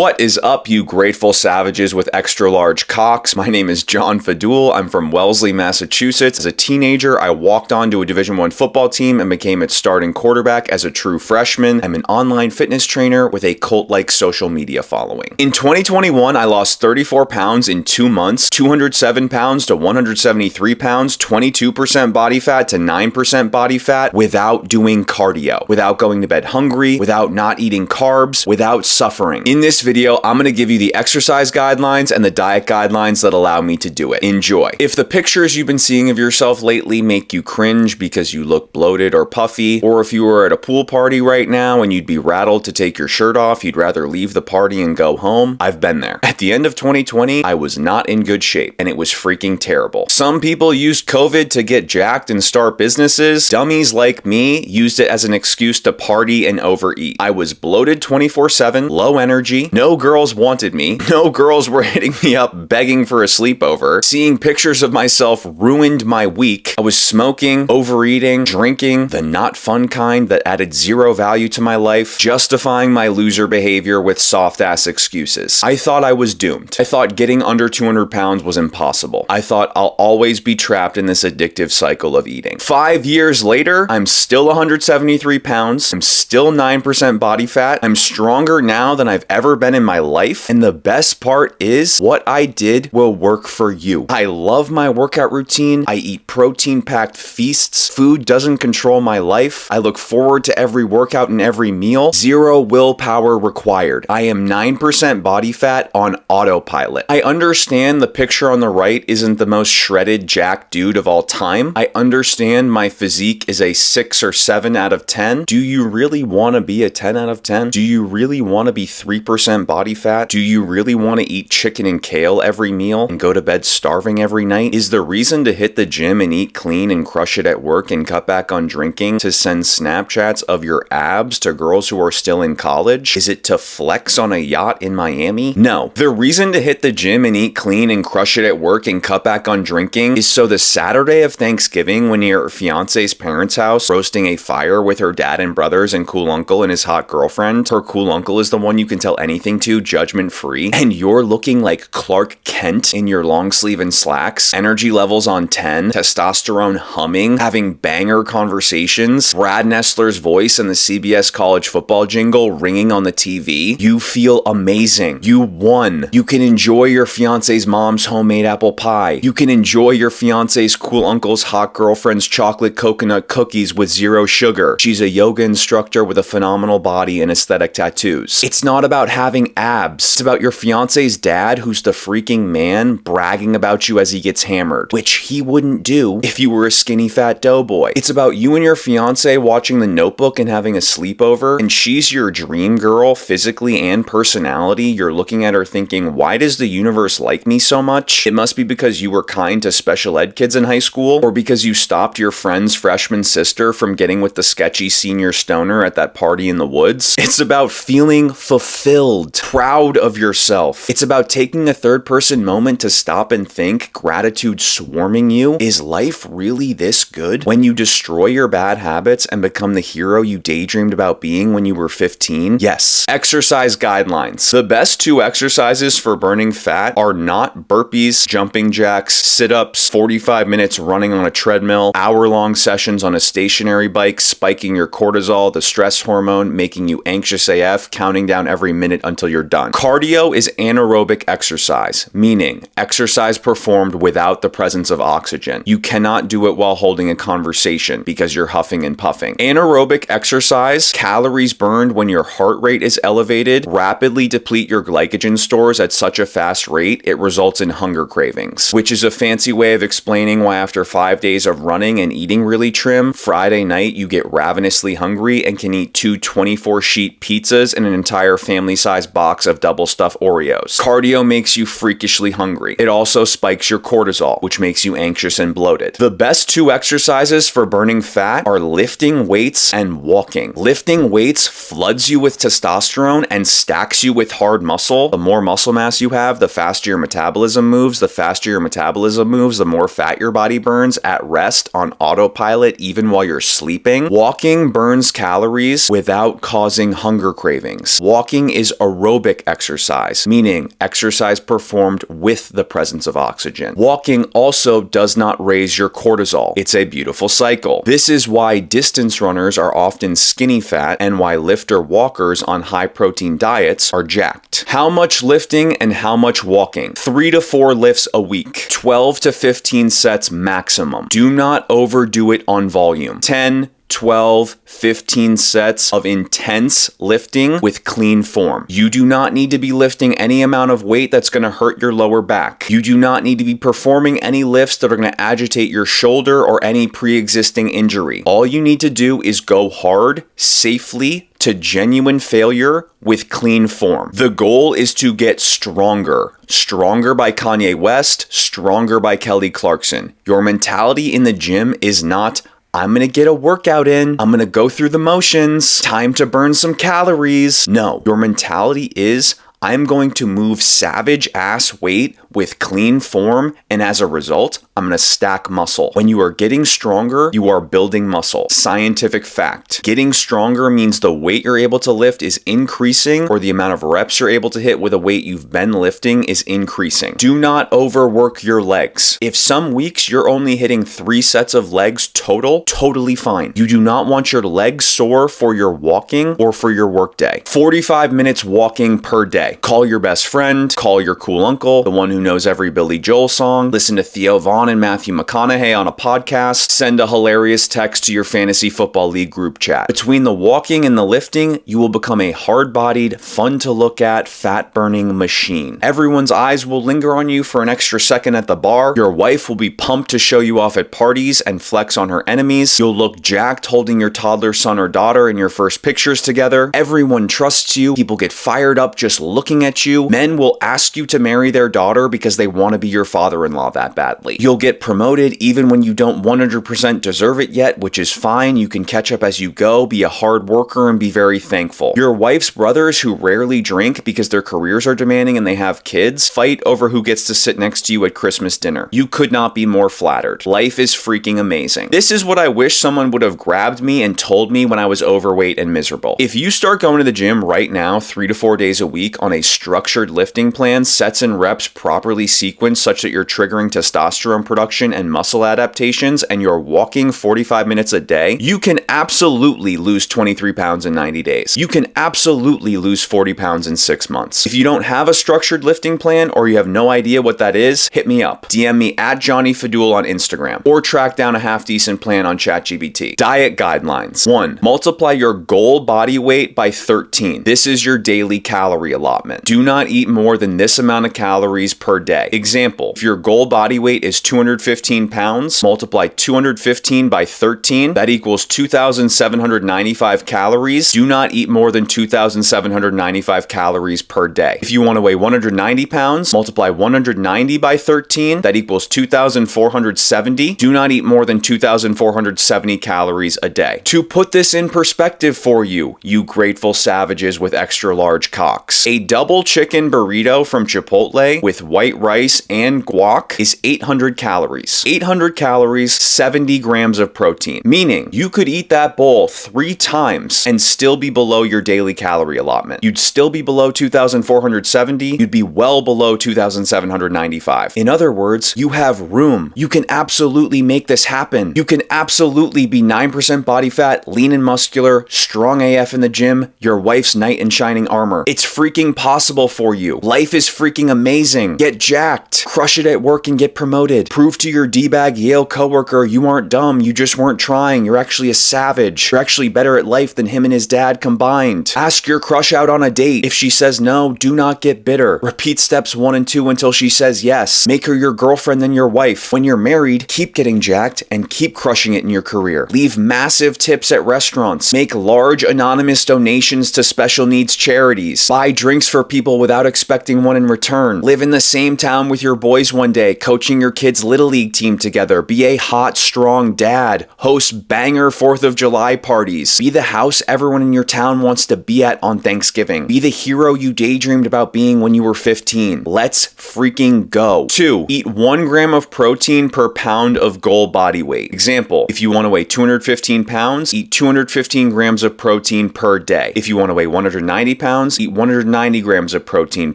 What is up, you grateful savages with extra large cocks? My name is John Fadul. I'm from Wellesley, Massachusetts. As a teenager, I walked onto a Division I football team and became its starting quarterback as a true freshman. I'm an online fitness trainer with a cult-like social media following. In 2021, I lost 34 pounds in 2 months, 207 pounds to 173 pounds, 22% body fat to 9% body fat without doing cardio, without going to bed hungry, without not eating carbs, without suffering. In this video, I'm going to give you the exercise guidelines and the diet guidelines that allow me to do it. Enjoy. If the pictures you've been seeing of yourself lately make you cringe because you look bloated or puffy, or if you were at a pool party right now and you'd be rattled to take your shirt off, you'd rather leave the party and go home, I've been there. At the end of 2020, I was not in good shape, and it was freaking terrible. Some people used COVID to get jacked and start businesses. Dummies like me used it as an excuse to party and overeat. I was bloated 24/7, low energy, no girls wanted me, no girls were hitting me up begging for a sleepover. Seeing pictures of myself ruined my week. I was smoking, overeating, drinking, the not fun kind that added zero value to my life, justifying my loser behavior with soft-ass excuses. I thought I was doomed. I thought getting under 200 pounds was impossible. I thought I'll always be trapped in this addictive cycle of eating. 5 years later, I'm still 173 pounds. I'm still 9% body fat. I'm stronger now than I've ever been in my life. And the best part is what I did will work for you. I love my workout routine. I eat protein-packed feasts. Food doesn't control my life. I look forward to every workout and every meal. Zero willpower required. I am 9% body fat on autopilot. I understand the picture on the right isn't the most shredded, jacked dude of all time. I understand my physique is a 6 or 7 out of 10. Do you really want to be a 10 out of 10? Do you really want to be 3% body fat? Do you really want to eat chicken and kale every meal and go to bed starving every night? Is the reason to hit the gym and eat clean and crush it at work and cut back on drinking to send Snapchats of your abs to girls who are still in college? Is it to flex on a yacht in Miami? No. The reason to hit the gym and eat clean and crush it at work and cut back on drinking is so the Saturday of Thanksgiving when you're at fiance's parents' house roasting a fire with her dad and brothers and cool uncle and his hot girlfriend. Her cool uncle is the one you can tell anything to, judgment free, and you're looking like Clark Kent in your long sleeve and slacks, energy levels on 10, testosterone humming, having banger conversations, Brad Nessler's voice and the CBS college football jingle ringing on the TV. You feel amazing. You won. You can enjoy your fiance's mom's homemade apple pie. You can enjoy your fiance's cool uncle's hot girlfriend's chocolate coconut cookies with zero sugar. She's a yoga instructor with a phenomenal body and aesthetic tattoos. It's not about having abs. It's about your fiance's dad, who's the freaking man, bragging about you as he gets hammered, which he wouldn't do if you were a skinny fat doughboy. It's about you and your fiance watching The Notebook and having a sleepover, and she's your dream girl physically and personality. You're looking at her thinking, why does the universe like me so much? It must be because you were kind to special ed kids in high school, or because you stopped your friend's freshman sister from getting with the sketchy senior stoner at that party in the woods. It's about feeling fulfilled, proud of yourself. It's about taking a third-person moment to stop and think, gratitude swarming you. Is life really this good? When you destroy your bad habits and become the hero you daydreamed about being when you were 15? Yes. Exercise guidelines. The best 2 exercises for burning fat are not burpees, jumping jacks, sit-ups, 45 minutes running on a treadmill, hour-long sessions on a stationary bike, spiking your cortisol, the stress hormone, making you anxious AF, counting down every minute until you're done. Cardio is anaerobic exercise, meaning exercise performed without the presence of oxygen. You cannot do it while holding a conversation because you're huffing and puffing. Anaerobic exercise, calories burned when your heart rate is elevated, rapidly deplete your glycogen stores at such a fast rate, it results in hunger cravings, which is a fancy way of explaining why after 5 days of running and eating really trim, Friday night you get ravenously hungry and can eat 2 24-sheet pizzas and an entire family-sized box of double-stuffed Oreos. Cardio makes you freakishly hungry. It also spikes your cortisol, which makes you anxious and bloated. The best 2 exercises for burning fat are lifting weights and walking. Lifting weights floods you with testosterone and stacks you with hard muscle. The more muscle mass you have, the faster your metabolism moves. The faster your metabolism moves, the more fat your body burns at rest on autopilot even while you're sleeping. Walking burns calories without causing hunger cravings. Walking is a aerobic exercise, meaning exercise performed with the presence of oxygen. Walking also does not raise your cortisol. It's a beautiful cycle. This is why distance runners are often skinny fat and why lifter walkers on high protein diets are jacked. How much lifting and how much walking? 3 to 4 lifts a week. 12 to 15 sets maximum. Do not overdo it on volume. 10, 12, 15 sets of intense lifting with clean form. You do not need to be lifting any amount of weight that's going to hurt your lower back. You do not need to be performing any lifts that are going to agitate your shoulder or any pre-existing injury. All you need to do is go hard, safely, to genuine failure with clean form. The goal is to get stronger. Stronger by Kanye West, stronger by Kelly Clarkson. Your mentality in the gym is not, I'm gonna get a workout in, I'm gonna go through the motions, time to burn some calories. No, your mentality is, I'm going to move savage ass weight with clean form, and as a result, I'm going to stack muscle. When you are getting stronger, you are building muscle. Scientific fact. Getting stronger means the weight you're able to lift is increasing, or the amount of reps you're able to hit with a weight you've been lifting is increasing. Do not overwork your legs. If some weeks you're only hitting 3 sets of legs total, totally fine. You do not want your legs sore for your walking or for your workday. 45 minutes walking per day. Call your best friend, call your cool uncle, the one who knows every Billy Joel song, listen to Theo Vaughn and Matthew McConaughey on a podcast, send a hilarious text to your fantasy football league group chat. Between the walking and the lifting, you will become a hard-bodied, fun-to-look-at, fat-burning machine. Everyone's eyes will linger on you for an extra second at the bar. Your wife will be pumped to show you off at parties and flex on her enemies. You'll look jacked holding your toddler son or daughter in your first pictures together. Everyone trusts you. People get fired up just looking at you. Men will ask you to marry their daughter because they want to be your father-in-law that badly. You'll get promoted even when you don't 100% deserve it yet, which is fine. You can catch up as you go, be a hard worker, and be very thankful. Your wife's brothers, who rarely drink because their careers are demanding and they have kids, fight over who gets to sit next to you at Christmas dinner. You could not be more flattered. Life is freaking amazing. This is what I wish someone would have grabbed me and told me when I was overweight and miserable. If you start going to the gym right now, 3 to 4 days a week on a structured lifting plan, sets and reps properly sequenced such that you're triggering testosterone production and muscle adaptations, and you're walking 45 minutes a day, you can absolutely lose 23 pounds in 90 days. You can absolutely lose 40 pounds in 6 months. If you don't have a structured lifting plan or you have no idea what that is, hit me up. DM me at Johnny Fadul on Instagram or track down a half-decent plan on ChatGPT. Diet guidelines. 1. Multiply your goal body weight by 13. This is your daily calorie allotment. Do not eat more than this amount of calories per day. Example, if your goal body weight is 215 pounds, multiply 215 by 13, that equals 2,795 calories. Do not eat more than 2,795 calories per day. If you want to weigh 190 pounds, multiply 190 by 13, that equals 2,470. Do not eat more than 2,470 calories a day. To put this in perspective for you, you grateful savages with extra large cocks, a double chicken burrito from Chipotle with white rice and guac is 800 calories. 800 calories, 70 grams of protein. Meaning, you could eat that bowl 3 times and still be below your daily calorie allotment. You'd still be below 2,470. You'd be well below 2,795. In other words, you have room. You can absolutely make this happen. You can absolutely be 9% body fat, lean and muscular, strong AF in the gym, your wife's knight in shining armor. It's freaking possible for you. Life is freaking amazing. Get jacked. Crush it at work and get promoted. Prove to your D-bag Yale coworker you aren't dumb, you just weren't trying. You're actually a savage. You're actually better at life than him and his dad combined. Ask your crush out on a date. If she says no, do not get bitter. Repeat steps 1 and 2 until she says yes. Make her your girlfriend, then your wife. When you're married, keep getting jacked and keep crushing it in your career. Leave massive tips at restaurants. Make large anonymous donations to special needs charities. Buy drinks for people without expecting one in return. Live in the same town with your boys one day, coaching your kids' Little League team together. Be a hot, strong dad. Host banger 4th of July parties. Be the house everyone in your town wants to be at on Thanksgiving. Be the hero you daydreamed about being when you were 15. Let's freaking go. 2. Eat 1 gram of protein per pound of goal body weight. Example, if you want to weigh 215 pounds, eat 215 grams of protein per day. If you want to weigh 190 pounds, eat 190 90 grams of protein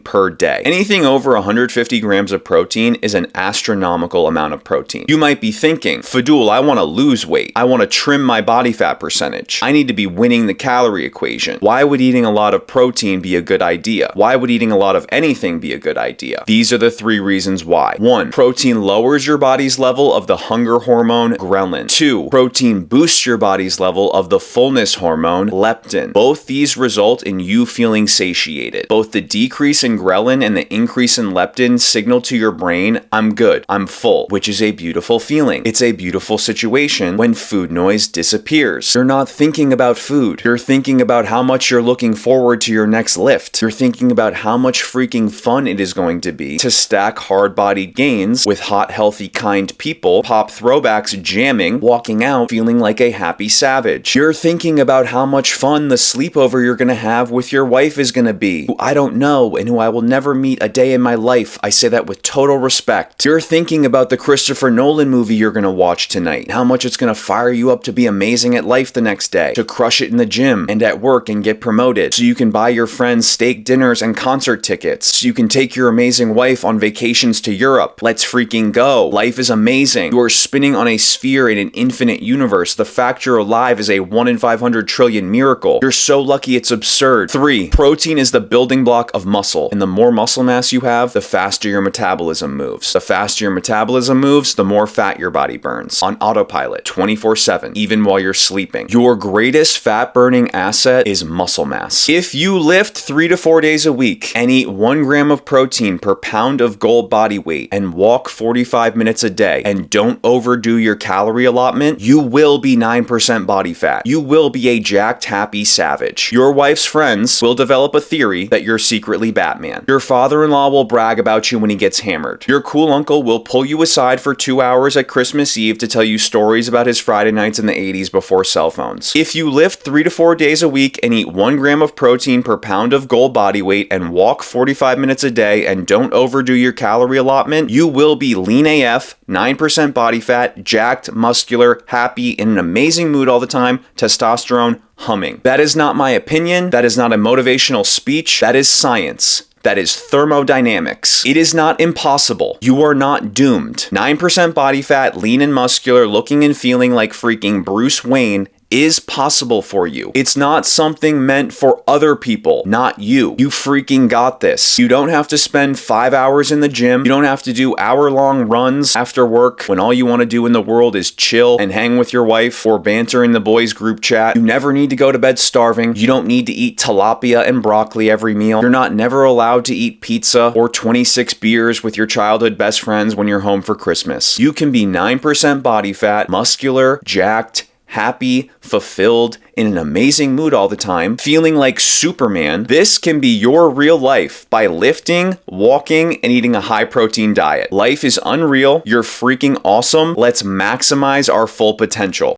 per day. Anything over 150 grams of protein is an astronomical amount of protein. You might be thinking, Fadul, I want to lose weight. I want to trim my body fat percentage. I need to be winning the calorie equation. Why would eating a lot of protein be a good idea? Why would eating a lot of anything be a good idea? These are the 3 reasons why. 1. Protein lowers your body's level of the hunger hormone ghrelin. 2. Protein boosts your body's level of the fullness hormone leptin. Both these result in you feeling satiated. Both the decrease in ghrelin and the increase in leptin signal to your brain, I'm good, I'm full, which is a beautiful feeling. It's a beautiful situation when food noise disappears. You're not thinking about food. You're thinking about how much you're looking forward to your next lift. You're thinking about how much freaking fun it is going to be to stack hard-bodied gains with hot, healthy, kind people, pop throwbacks jamming, walking out feeling like a happy savage. You're thinking about how much fun the sleepover you're gonna have with your wife is gonna be, who I don't know and who I will never meet a day in my life. I say that with total respect. You're thinking about the Christopher Nolan movie you're gonna watch tonight, how much it's gonna fire you up to be amazing at life the next day, to crush it in the gym and at work and get promoted, so you can buy your friends steak dinners and concert tickets, so you can take your amazing wife on vacations to Europe. Let's freaking go. Life is amazing. You are spinning on a sphere in an infinite universe. The fact you're alive is a 1 in 500 trillion miracle. You're so lucky it's absurd. 3. Protein is the building block of muscle, and the more muscle mass you have, the faster your metabolism moves. The faster your metabolism moves, the more fat your body burns. On autopilot, 24/7, even while you're sleeping. Your greatest fat-burning asset is muscle mass. If you lift 3 to 4 days a week and eat 1 gram of protein per pound of goal body weight and walk 45 minutes a day and don't overdo your calorie allotment, you will be 9% body fat. You will be a jacked, happy savage. Your wife's friends will develop a theory that you're secretly Batman. Your father-in-law will brag about you when he gets hammered. Your cool uncle will pull you aside for 2 hours at Christmas Eve to tell you stories about his Friday nights in the 80s before cell phones. If you lift 3 to 4 days a week and eat 1 gram of protein per pound of goal body weight and walk 45 minutes a day and don't overdo your calorie allotment, you will be lean AF, 9% body fat, jacked, muscular, happy, in an amazing mood all the time, testosterone humming. That is not my opinion. That is not a motivational speech. That is science. That is thermodynamics. It is not impossible. You are not doomed. 9% body fat, lean and muscular, looking and feeling like freaking Bruce Wayne is possible for you. It's not something meant for other people, not you. You freaking got this. You don't have to spend 5 hours in the gym. You don't have to do hour-long runs after work when all you want to do in the world is chill and hang with your wife or banter in the boys group chat. You never need to go to bed starving. You don't need to eat tilapia and broccoli every meal. You're not never allowed to eat pizza or 26 beers with your childhood best friends when you're home for Christmas. You can be 9% body fat, muscular, jacked, happy, fulfilled, in an amazing mood all the time, feeling like Superman. This can be your real life by lifting, walking, and eating a high-protein diet. Life is unreal. You're freaking awesome. Let's maximize our full potential.